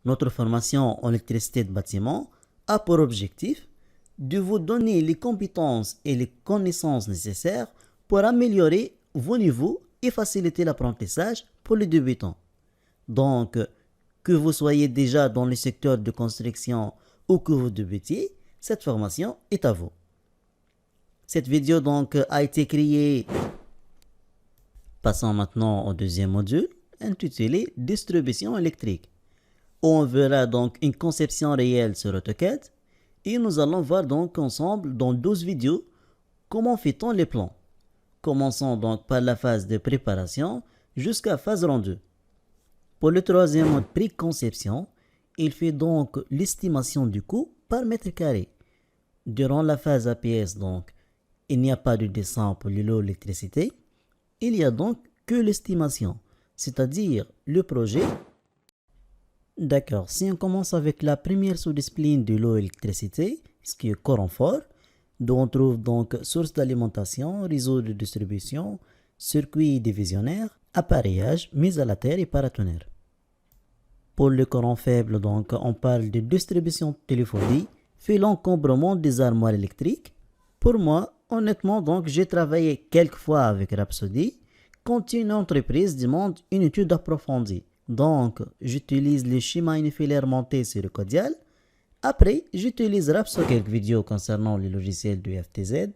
Notre formation en électricité de bâtiment a pour objectif de vous donner les compétences et les connaissances nécessaires pour améliorer vos niveaux et faciliter l'apprentissage pour les débutants. Donc, que vous soyez déjà dans le secteur de construction ou que vous débutiez, cette formation est à vous. Cette vidéo donc a été créée. Passons maintenant au deuxième module, intitulé Distribution électrique, où on verra donc une conception réelle sur AutoCAD et nous allons voir donc ensemble dans 12 vidéos comment fait-on les plans. Commençons donc par la phase de préparation jusqu'à la phase rendu. Pour le troisième mode préconception, il fait donc l'estimation du coût par mètre carré. Durant la phase APS donc, il n'y a pas de dessin pour l'électricité. Il y a donc que l'estimation, c'est-à-dire le projet. D'accord, si on commence avec la première sous-discipline de l'eau et l'électricité, ce qui est courant fort, dont on trouve donc source d'alimentation, réseau de distribution, circuit divisionnaire, appareillage, mise à la terre et paratonnerre. Pour le courant faible, donc, on parle de distribution de téléphonie, fait l'encombrement des armoires électriques. Pour moi, honnêtement, donc, j'ai travaillé quelques fois avec Rhapsody quand une entreprise demande une étude approfondie. Donc, j'utilise les schémas unifilaires montés sur le Codial. Après, j'utilise Rhapsody. Quelques vidéos concernant les logiciels du FTZ.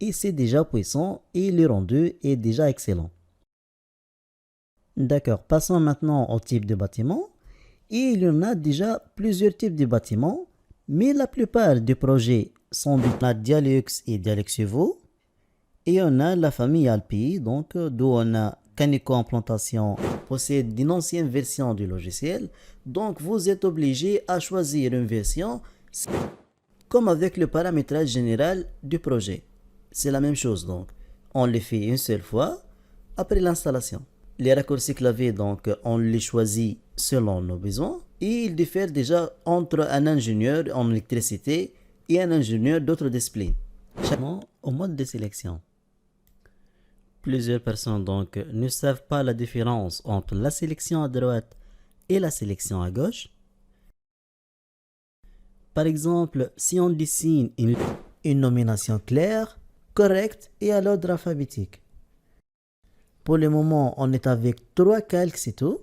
Et c'est déjà puissant et le rendu est déjà excellent. D'accord, passons maintenant au type de bâtiment. Et il y en a déjà plusieurs types de bâtiments, mais la plupart des projets sont de Dialux et Dialux Evo. Et on a la famille Alpi, donc d'où on a Canico Implantation, possède une ancienne version du logiciel. Donc vous êtes obligé à choisir une version comme avec le paramétrage général du projet. C'est la même chose donc. On le fait une seule fois après l'installation. Les raccourcis clavier, donc, on les choisit selon nos besoins. Et ils diffèrent déjà entre un ingénieur en électricité et un ingénieur d'autres disciplines. Chacun au mode de sélection. Plusieurs personnes donc ne savent pas la différence entre la sélection à droite et la sélection à gauche. Par exemple, si on dessine une nomination claire, correcte et à l'ordre alphabétique. Pour le moment, on est avec 3 calques, c'est tout.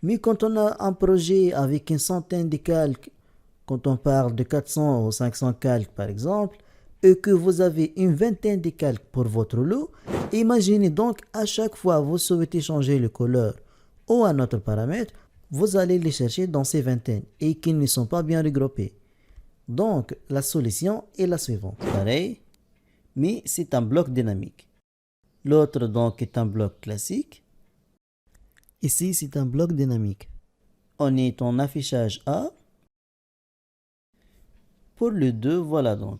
Mais quand on a un projet avec une centaine de calques, quand on parle de 400 ou 500 calques par exemple, et que vous avez une vingtaine de calques pour votre lot, imaginez donc à chaque fois vous souhaitez changer le couleur ou un autre paramètre, vous allez les chercher dans ces vingtaines et qu'ils ne sont pas bien regroupés. Donc la solution est la suivante. Pareil, mais c'est un bloc dynamique. L'autre donc est un bloc classique. Ici c'est un bloc dynamique. On est en affichage A. Pour le 2, voilà donc.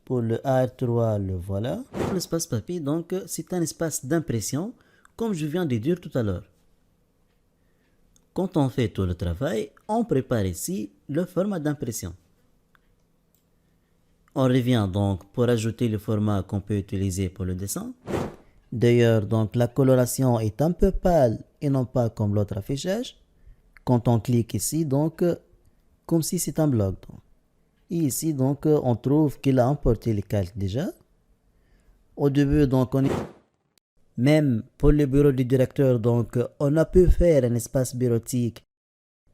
Pour le AR3, le voilà. Pour l'espace papier, donc c'est un espace d'impression, comme je viens de dire tout à l'heure. Quand on fait tout le travail, on prépare ici le format d'impression. On revient donc pour ajouter le format qu'on peut utiliser pour le dessin. D'ailleurs, donc la coloration est un peu pâle et non pas comme l'autre affichage. Quand on clique ici, donc comme si c'est un bloc. Donc. Et ici, donc on trouve qu'il a importé les calques déjà. Au début, donc même pour le bureau du directeur, donc on a pu faire un espace bureautique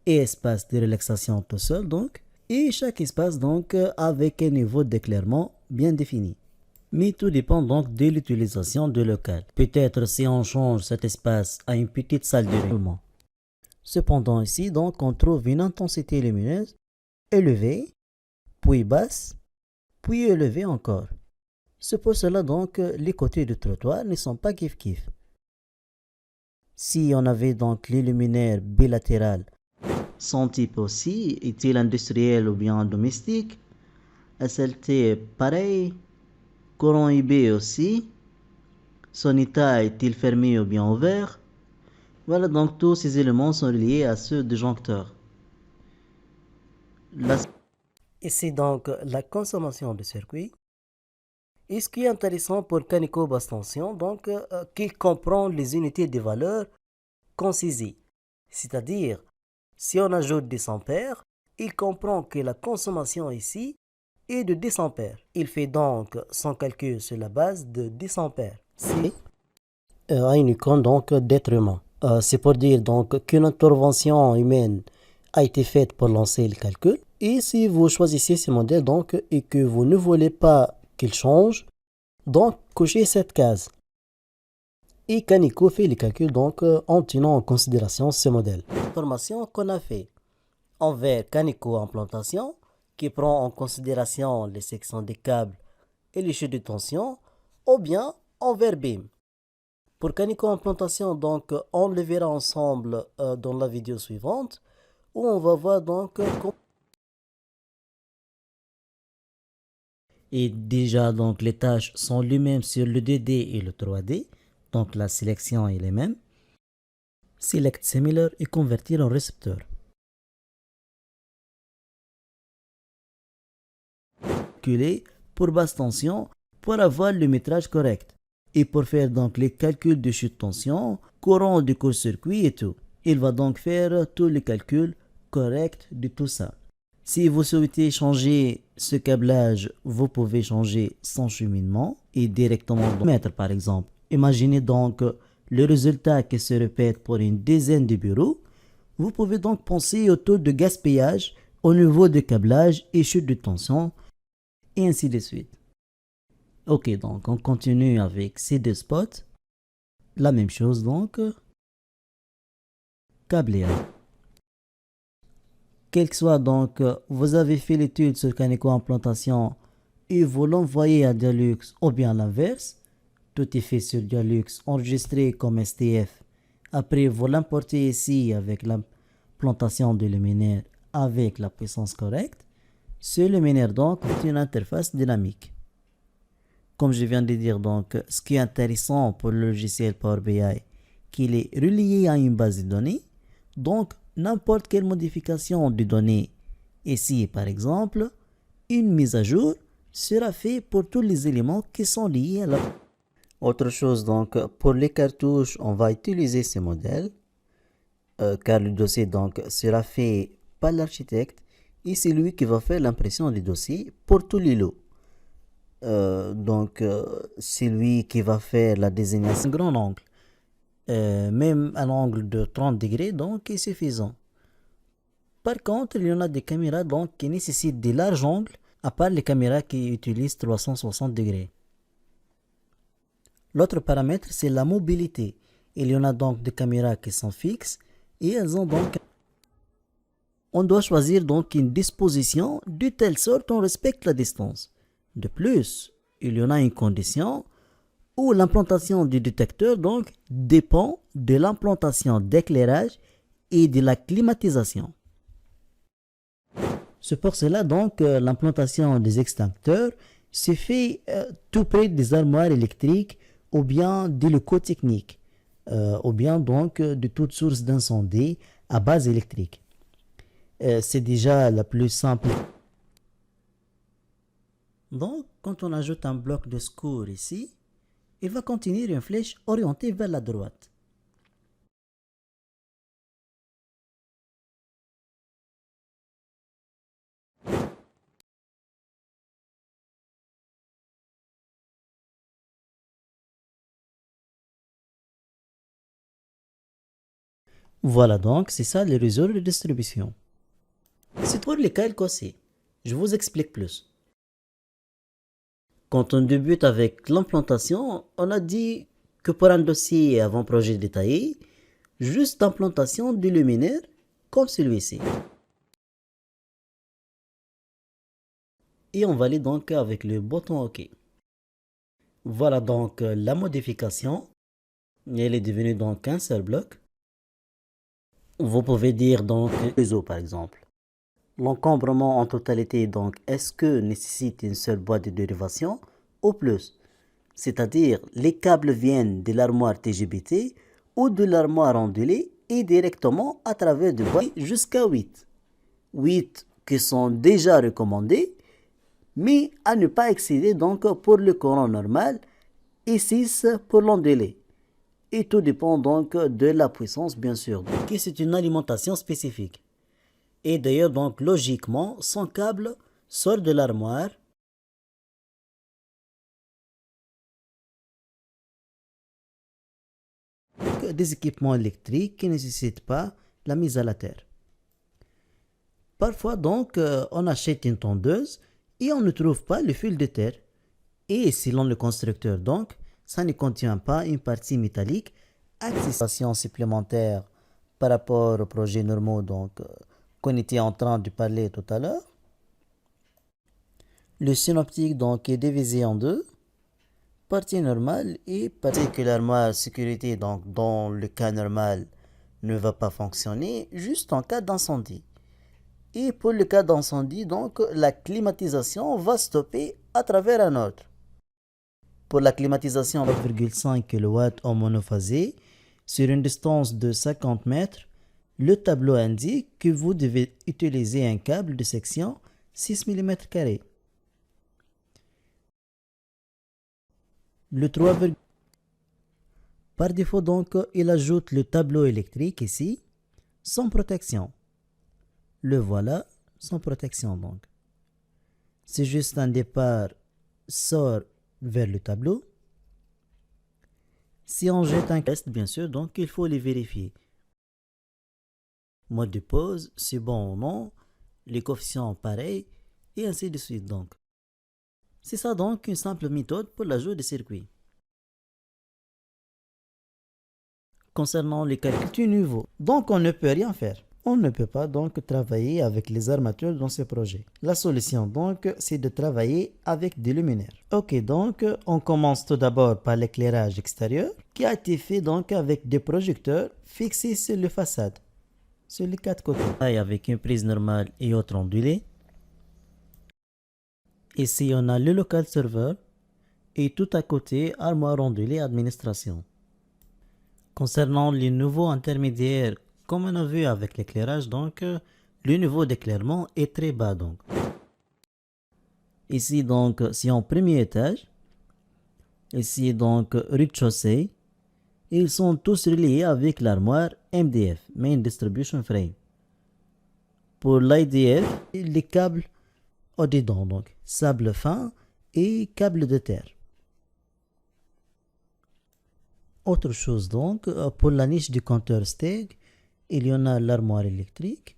et espace de relaxation tout seul, donc. Et chaque espace donc avec un niveau d'éclairement bien défini. Mais tout dépend donc de l'utilisation de local. Peut-être si on change cet espace à une petite salle de réunion. Cependant ici donc on trouve une intensité lumineuse élevée, puis basse, puis élevée encore. C'est pour cela donc les côtés du trottoir ne sont pas kiff-kiff. Si on avait donc les luminaires bilatérales, son type aussi, est-il industriel ou bien domestique? SLT pareil, courant IB aussi, son état est-il fermé ou bien ouvert? Voilà donc tous ces éléments sont liés à ceux du joncteur. Ici donc la consommation de circuit. Et ce qui est intéressant pour Canico basse tension, donc qu'il comprend les unités de valeur qu'on saisit. C'est-à-dire, si on ajoute 10 ampères, il comprend que la consommation ici est de 10 ampères. Il fait donc son calcul sur la base de 10 ampères. C'est une icône donc d'être humain. C'est pour dire donc qu'une intervention humaine a été faite pour lancer le calcul. Et si vous choisissez ce modèle donc et que vous ne voulez pas qu'il change, donc cochez cette case. Et Kaneko fait les calculs donc en tenant en considération ce modèle. Formation qu'on a fait envers Kaneko implantation qui prend en considération les sections des câbles et les chutes de tension, ou bien envers BIM. Pour Kaneko implantation, donc, on le verra ensemble dans la vidéo suivante, où on va voir donc et déjà donc les tâches sont les mêmes sur le 2D et le 3D, donc la sélection est les mêmes. Select Similar et convertir en récepteur. Pour basse tension pour avoir le métrage correct et pour faire donc les calculs de chute tension, courant du court-circuit et tout. Il va donc faire tous les calculs corrects de tout ça. Si vous souhaitez changer ce câblage, vous pouvez changer son cheminement et directement mettre par exemple. Imaginez donc le résultat qui se répète pour une dizaine de bureaux. Vous pouvez donc penser au taux de gaspillage au niveau de câblage et chute de tension et ainsi de suite. Ok, donc on continue avec ces deux spots. La même chose donc. Câblage. Quel que soit donc, vous avez fait l'étude sur Kaneko implantation et vous l'envoyez à Dialux ou bien l'inverse. Tout est fait sur Dialux, enregistré comme STF. Après, vous l'importez ici avec l'implantation de luminaire avec la puissance correcte. Ce luminaire donc est une interface dynamique. Comme je viens de dire donc, ce qui est intéressant pour le logiciel Power BI, qu'il est relié à une base de données. Donc, n'importe quelle modification de données, ici par exemple, une mise à jour sera faite pour tous les éléments qui sont liés à la... Autre chose donc, pour les cartouches, on va utiliser ce modèle, car le dossier donc sera fait par l'architecte et c'est lui qui va faire l'impression des dossiers pour tous les lots. C'est lui qui va faire la désignation grand angle. Même un angle de 30 degrés donc est suffisant. Par contre, il y en a des caméras donc qui nécessitent des larges angles, à part les caméras qui utilisent 360 degrés. L'autre paramètre, c'est la mobilité. Il y en a donc des caméras qui sont fixes et elles ont donc... On doit choisir donc une disposition de telle sorte qu'on respecte la distance. De plus, il y en a une condition où l'implantation du détecteur donc dépend de l'implantation d'éclairage et de la climatisation. C'est pour cela donc l'implantation des extincteurs se fait tout près des armoires électriques ou bien des locaux techniques ou bien donc de toute source d'incendie à base électrique. C'est déjà la plus simple. Donc, quand on ajoute un bloc de secours ici, il va contenir une flèche orientée vers la droite. Voilà donc, c'est ça le réseau de distribution. C'est pour les calques aussi. Je vous explique plus. Quand on débute avec l'implantation, on a dit que pour un dossier avant-projet détaillé, juste l'implantation du luminaire comme celui-ci. Et on valide donc avec le bouton OK. Voilà donc la modification. Elle est devenue donc un seul bloc. Vous pouvez dire donc réseau par exemple. L'encombrement en totalité donc est-ce que nécessite une seule boîte de dérivation ou plus? C'est-à-dire les câbles viennent de l'armoire TGBT ou de l'armoire ondulée et directement à travers de boîtes jusqu'à 8. 8 qui sont déjà recommandés mais à ne pas excéder donc pour le courant normal et 6 pour l'ondulé. Et tout dépend donc de la puissance, bien sûr. Donc, c'est une alimentation spécifique. Et d'ailleurs, donc, logiquement, son câble sort de l'armoire. Des équipements électriques qui ne nécessitent pas la mise à la terre. Parfois, donc, on achète une tondeuse et on ne trouve pas le fil de terre. Et selon le constructeur, donc, ça ne contient pas une partie métallique. Accessoires supplémentaires par rapport aux projets normaux donc, qu'on était en train de parler tout à l'heure. Le synoptique donc est divisé en deux. Partie normale et partie que l'armoire sécurité donc dans le cas normal ne va pas fonctionner juste en cas d'incendie. Et pour le cas d'incendie donc la climatisation va stopper à travers un autre. Pour la climatisation 9,5 kW en monophasé sur une distance de 50 mètres, le tableau indique que vous devez utiliser un câble de section 6 mm. Le 3, par défaut donc, il ajoute le tableau électrique ici, sans protection. Le voilà, sans protection donc. C'est juste un départ sort vers le tableau. Si on jette un test, bien sûr, donc il faut les vérifier. Mode de pause, c'est bon ou non, les coefficients pareils, et ainsi de suite donc. C'est ça donc une simple méthode pour l'ajout des circuits. Concernant les calculs du niveau, donc on ne peut rien faire. On ne peut pas donc travailler avec les armatures dans ce projet. La solution donc c'est de travailler avec des luminaires. Ok, donc on commence tout d'abord par l'éclairage extérieur qui a été fait donc avec des projecteurs fixés sur les façades, sur les quatre côtés. Avec une prise normale et autre ondulée. Ici on a le local serveur et tout à côté armoire ondulée administration. Concernant les niveaux intermédiaires, comme on a vu avec l'éclairage, donc le niveau d'éclairement est très bas donc. Ici donc c'est en premier étage. Ici donc rez-de-chaussée. Ils sont tous reliés avec l'armoire MDF, Main Distribution Frame. Pour l'IDF, les câbles au-dedans donc sable fin et câble de terre. Autre chose donc, pour la niche du compteur Steg, il y en a l'armoire électrique